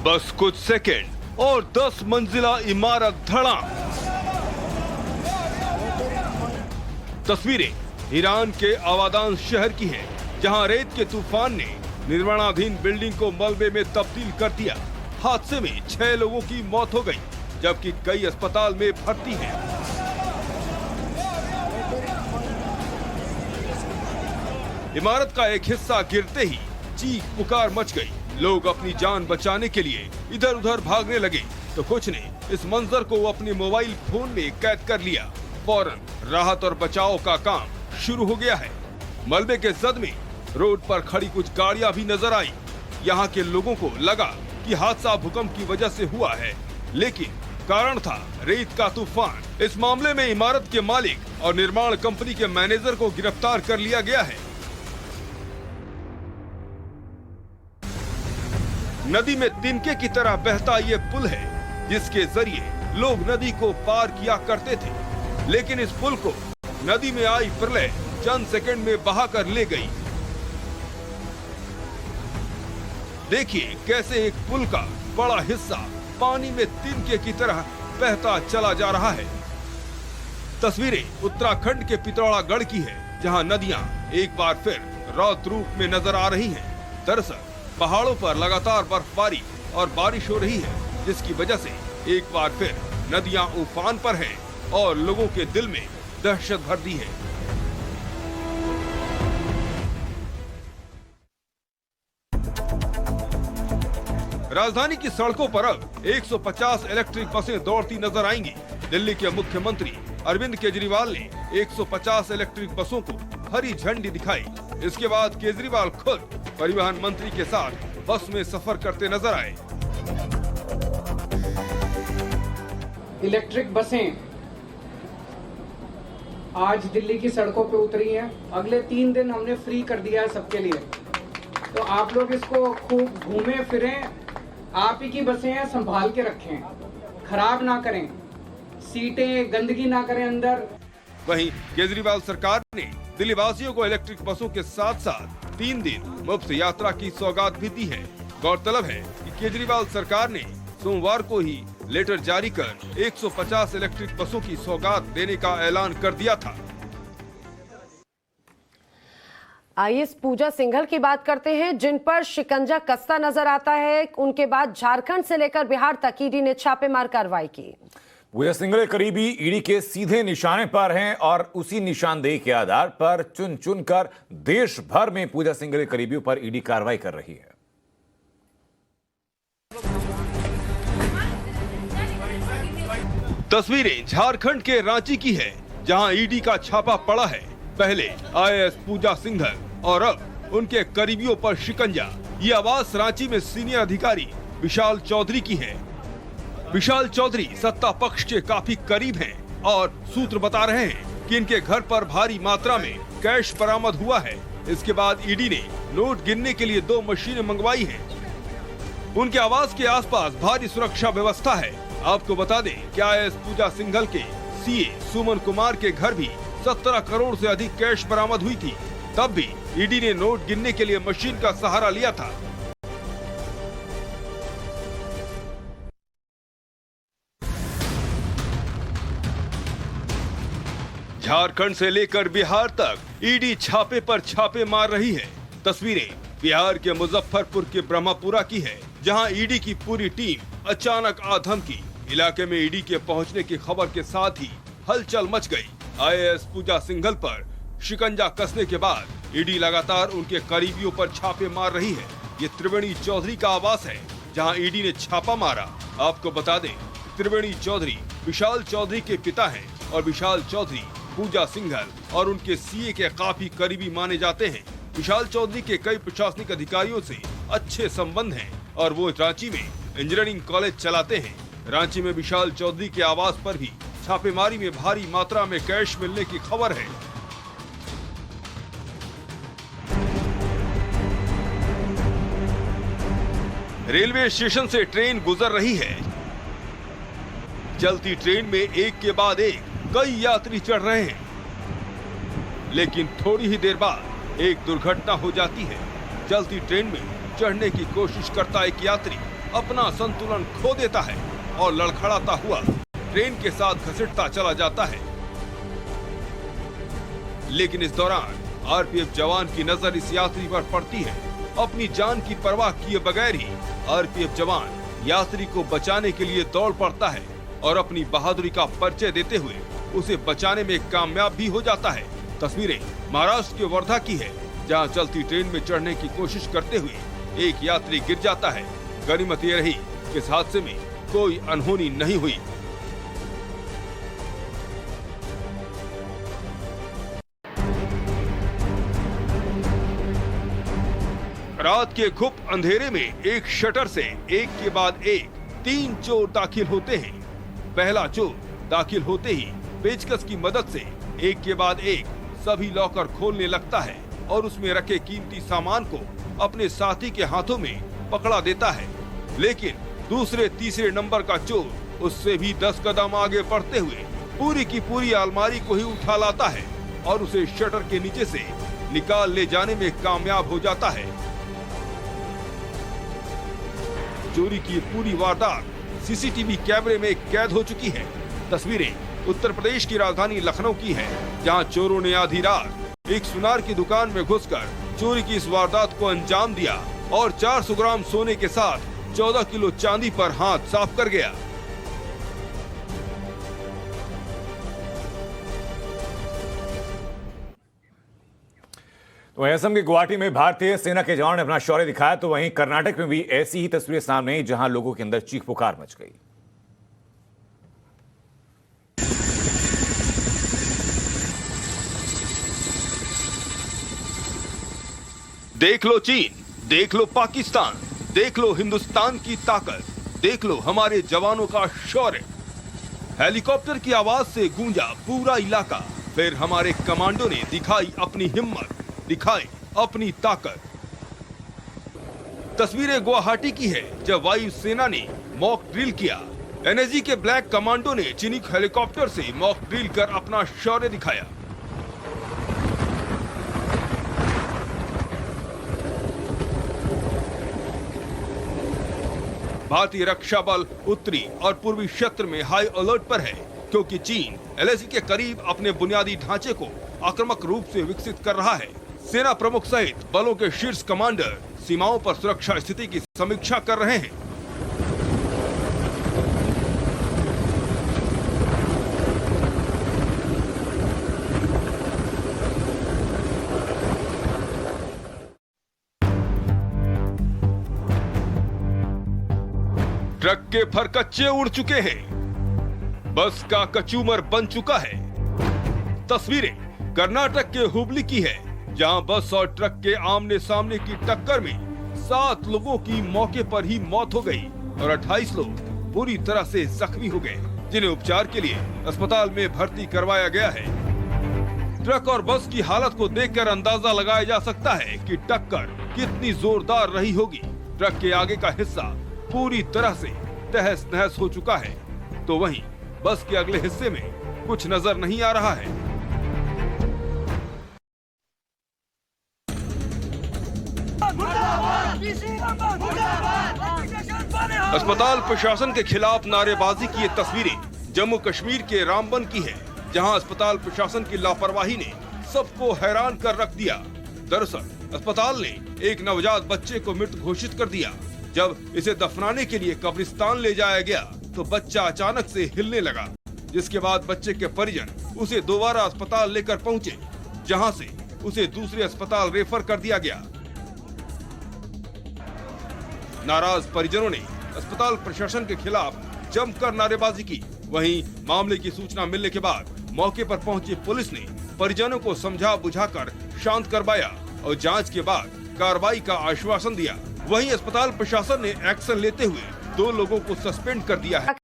बस कुछ सेकंड और 10 मंजिला इमारत धड़ाम। तस्वीरें ईरान के आबादान शहर की है, जहां रेत के तूफान ने निर्माणाधीन बिल्डिंग को मलबे में तब्दील कर दिया। हादसे में 6 लोगों की मौत हो गई, जबकि कई अस्पताल में भर्ती हैं। इमारत का एक हिस्सा गिरते ही चीख पुकार मच गई। लोग अपनी जान बचाने के लिए इधर उधर भागने लगे, तो कुछ ने इस मंजर को अपने मोबाइल फोन में कैद कर लिया। फौरन राहत और बचाव का काम शुरू हो गया है। मलबे के जद में रोड पर खड़ी कुछ गाड़ियां भी नजर आई। यहाँ के लोगों को लगा कि हादसा भूकंप की वजह से हुआ है, लेकिन कारण था रेत का तूफान। इस मामले में इमारत के मालिक और निर्माण कंपनी के मैनेजर को गिरफ्तार कर लिया गया है। नदी में तिनके की तरह बहता ये पुल है, जिसके जरिए लोग नदी को पार किया करते थे, लेकिन इस पुल को नदी में आई प्रलय चंद सेकंड में बहाकर ले गई। देखिए कैसे एक पुल का बड़ा हिस्सा पानी में तिनके की तरह बहता चला जा रहा है। तस्वीरें उत्तराखंड के पिथौरागढ़ की है, जहां नदियां एक बार फिर रौद्र रूप में नजर आ रही हैं। दरअसल पहाड़ों पर लगातार बर्फबारी और बारिश हो रही है, जिसकी वजह से एक बार फिर नदियां उफान पर हैं और लोगों के दिल में दहशत भर दी है। राजधानी की सड़कों पर अब 150 इलेक्ट्रिक बसें दौड़ती नजर आएंगी। दिल्ली के मुख्यमंत्री अरविंद केजरीवाल ने 150 इलेक्ट्रिक बसों को हरी झंडी दिखाई। इसके बाद केजरीवाल खुद परिवहन मंत्री के साथ बस में सफर करते नजर आए। इलेक्ट्रिक बसें आज दिल्ली की सड़कों पे उतरी हैं। अगले 3 दिन हमने फ्री कर दिया है सबके लिए, तो आप लोग इसको खूब घूमें फिरें। आप ही की बसें हैं, संभाल के रखें, खराब ना करें, सीटें गंदगी ना करें अंदर। वहीं केजरीवाल सरकार ने दिल्ली वासियों को इलेक्ट्रिक बसों के साथ साथ 3 दिन मुफ्त यात्रा की सौगात भी दी है। गौरतलब है कि केजरीवाल सरकार ने सोमवार को ही लेटर जारी कर 150 इलेक्ट्रिक बसों की सौगात देने का ऐलान कर दिया था। आईएएस पूजा सिंघल की बात करते हैं, जिन पर शिकंजा कसता नजर आता है। उनके बाद झारखंड से लेकर बिहार तक ईडी ने छापेमार कार्रवाई की। पूजा सिंघल करीबी ईडी के सीधे निशाने पर हैं और उसी निशानदेही के आधार पर चुन चुनकर देश भर में पूजा सिंघल करीबियों पर ईडी कार्रवाई कर रही है। तस्वीरें झारखंड के रांची की है, जहां ईडी का छापा पड़ा है। पहले आईएएस पूजा सिंघल और अब उनके करीबियों पर शिकंजा। ये आवाज रांची में सीनियर अधिकारी विशाल चौधरी की है। विशाल चौधरी सत्ता पक्ष के काफी करीब हैं और सूत्र बता रहे हैं कि इनके घर पर भारी मात्रा में कैश बरामद हुआ है। इसके बाद ईडी ने नोट गिनने के लिए 2 मशीनें मंगवाई हैं। उनके आवास के आसपास भारी सुरक्षा व्यवस्था है। आपको बता दें कि आईएएस पूजा सिंघल के सीए सुमन कुमार के घर भी 17 करोड़ से अधिक कैश बरामद हुई थी। तब भी ईडी ने नोट गिनने के लिए मशीन का सहारा लिया था। झारखंड से लेकर बिहार तक ईडी छापे पर छापे मार रही है। तस्वीरें बिहार के मुजफ्फरपुर के ब्रह्मपुरा की है, जहां ईडी की पूरी टीम अचानक आ धमकी। इलाके में ईडी के पहुंचने की खबर के साथ ही हलचल मच गई। आईएएस पूजा सिंघल पर शिकंजा कसने के बाद ईडी लगातार उनके करीबियों पर छापे मार रही है। ये त्रिवेणी चौधरी का आवास है, जहां ईडी ने छापा मारा। आपको बता दें, त्रिवेणी चौधरी विशाल चौधरी के पिता हैं और विशाल चौधरी पूजा सिंघल और उनके सीए के काफी करीबी माने जाते हैं। विशाल चौधरी के कई प्रशासनिक अधिकारियों से अच्छे संबंध हैं और वो रांची में इंजीनियरिंग कॉलेज चलाते हैं। रांची में विशाल चौधरी के आवास पर भी छापेमारी में भारी मात्रा में कैश मिलने की खबर है। रेलवे स्टेशन से ट्रेन गुजर रही है। चलती ट्रेन में एक के बाद एक कई यात्री चढ़ रहे हैं, लेकिन थोड़ी ही देर बाद एक दुर्घटना हो जाती है। चलती ट्रेन में चढ़ने की कोशिश करता एक यात्री अपना संतुलन खो देता है और लड़खड़ाता हुआ ट्रेन के साथ घसीटता चला जाता है। लेकिन इस दौरान आरपीएफ जवान की नजर इस यात्री पर पड़ती है। अपनी जान की परवाह किए बगैर ही आरपीएफ जवान यात्री को बचाने के लिए दौड़ पड़ता है और अपनी बहादुरी का परिचय देते हुए उसे बचाने में कामयाब भी हो जाता है। तस्वीरें महाराष्ट्र के वर्धा की है, जहां चलती ट्रेन में चढ़ने की कोशिश करते हुए एक यात्री गिर जाता है। गनीमत ये रही कि इस हादसे में कोई अनहोनी नहीं हुई। रात के घुप अंधेरे में एक शटर से एक के बाद एक 3 चोर दाखिल होते हैं। पहला चोर दाखिल होते ही पेचकस की मदद से एक के बाद एक सभी लॉकर खोलने लगता है और उसमें रखे कीमती सामान को अपने साथी के हाथों में पकड़ा देता है। लेकिन दूसरे तीसरे नंबर का चोर उससे भी 10 कदम आगे बढ़ते हुए पूरी की पूरी अलमारी को ही उठा लाता है और उसे शटर के नीचे से निकाल ले जाने में कामयाब हो जाता है। चोरी की पूरी वारदात सीसीटीवी कैमरे में कैद हो चुकी है। तस्वीरें उत्तर प्रदेश की राजधानी लखनऊ की है, जहां चोरों ने आधी रात एक सुनार की दुकान में घुसकर चोरी की इस वारदात को अंजाम दिया और 400 ग्राम सोने के साथ 14 किलो चांदी पर हाथ साफ कर गया। तो असम के गुवाहाटी में भारतीय सेना के जवान ने अपना शौर्य दिखाया, तो वहीं कर्नाटक में भी ऐसी ही तस्वीरें सामने आई, जहां लोगों के अंदर चीख पुकार मच गई। देख लो चीन, देख लो पाकिस्तान, देख लो हिंदुस्तान की ताकत, देख लो हमारे जवानों का शौर्य। हेलीकॉप्टर की आवाज से गूंजा पूरा इलाका। फिर हमारे कमांडो ने दिखाई अपनी हिम्मत, दिखाई अपनी ताकत। तस्वीरें गुवाहाटी की है, जब वायुसेना ने मॉक ड्रिल किया। एनएसजी के ब्लैक कमांडो ने चीनी हेलीकॉप्टर से मॉक ड्रिल कर अपना शौर्य दिखाया। भारतीय रक्षा बल उत्तरी और पूर्वी क्षेत्र में हाई अलर्ट पर है, क्योंकि चीन एलएसी के करीब अपने बुनियादी ढांचे को आक्रामक रूप से विकसित कर रहा है। सेना प्रमुख सहित बलों के शीर्ष कमांडर सीमाओं पर सुरक्षा स्थिति की समीक्षा कर रहे हैं। ट्रक के फरकच्चे उड़ चुके हैं, बस का कचूमर बन चुका है। तस्वीरें कर्नाटक के हुबली की है, जहां बस और ट्रक के आमने सामने की टक्कर में 7 लोगों की मौके पर ही मौत हो गई और 28 लोग बुरी तरह से जख्मी हो गए, जिन्हें उपचार के लिए अस्पताल में भर्ती करवाया गया है। ट्रक और बस की हालत को देखकर अंदाजा लगाया जा सकता है कि टक्कर कितनी जोरदार रही होगी। ट्रक के आगे का हिस्सा पूरी तरह से तहस नहस हो चुका है, तो वहीं बस के अगले हिस्से में कुछ नजर नहीं आ रहा है। अस्पताल प्रशासन के खिलाफ नारेबाजी की ये तस्वीरें जम्मू कश्मीर के रामबन की है, जहां अस्पताल प्रशासन की लापरवाही ने सबको हैरान कर रख दिया। दरअसल अस्पताल ने एक नवजात बच्चे को मृत घोषित कर दिया। जब इसे दफनाने के लिए कब्रिस्तान ले जाया गया तो बच्चा अचानक से हिलने लगा, जिसके बाद बच्चे के परिजन उसे दोबारा अस्पताल लेकर पहुंचे, जहां से उसे दूसरे अस्पताल रेफर कर दिया गया। नाराज परिजनों ने अस्पताल प्रशासन के खिलाफ जमकर नारेबाजी की। वहीं मामले की सूचना मिलने के बाद मौके पर पहुंची पुलिस ने परिजनों को समझा बुझाकर शांत करवाया और जांच के बाद कार्रवाई का आश्वासन दिया। वहीं अस्पताल प्रशासन ने एक्शन लेते हुए 2 लोगों को सस्पेंड कर दिया है।